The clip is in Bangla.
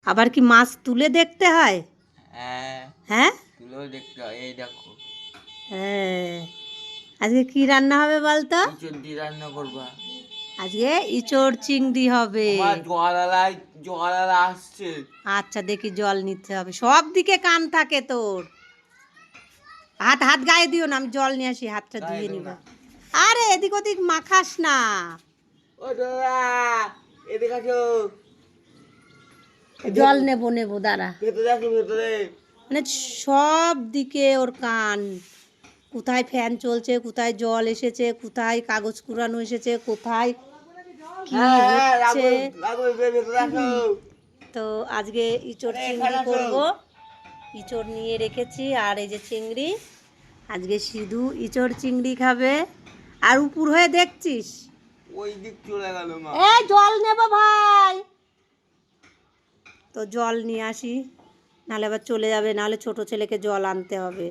আবার কি মাছ তুলে দেখতে হয়? হ্যাঁ, হ্যাঁ তুলেও দেখতে হয়। এই দেখো, হ্যাঁ। আজকে কি রান্না হবে বলতো? ইঁচড় দিয়ে রান্না করবা। আজকে ইচড় চিংড়ি হবে। আমার জোয়ালালা আসছে। আচ্ছা দেখি জল নিতে হবে, সব দিকে কান থাকে তোর। হাত হাত গায়ে দিও না, আমি জল নিয়ে আসি, হাতটা গায়ে ধুয়ে দেবো নিবা। না। আরে এদিক ওদিক মাখাস না। ও দাদা, এদিকে আসো। জল নেবো নেবো দাঁড়া। ভেতরে আসো, ভেতরে। মানে সব দিকে ওর কান, কোথায় ফ্যান চলছে, কোথায় জল এসেছে, কোথায় কাগজ কুড়ানো এসেছে, কোথায় কি হ্যাঁ হ্যাঁ, হচ্ছে। ভেতরে আসো। তো আজকে ইচড় আরে চিংড়ি এখানে আসো। করব। ইচড় নিয়ে রেখেছি, আর এই যে চিংড়ি। আজকে সিধু ইচড় চিংড়ি খাবে। আর উপর হয়ে দেখছিস, ওই দিক চলে গেল মা। এই জল নেব ভাই। তো জল নিয়ে আসি, নাহলে আবার চলে যাবে, নাহলে ছোট ছেলেকে জল আনতে হবে।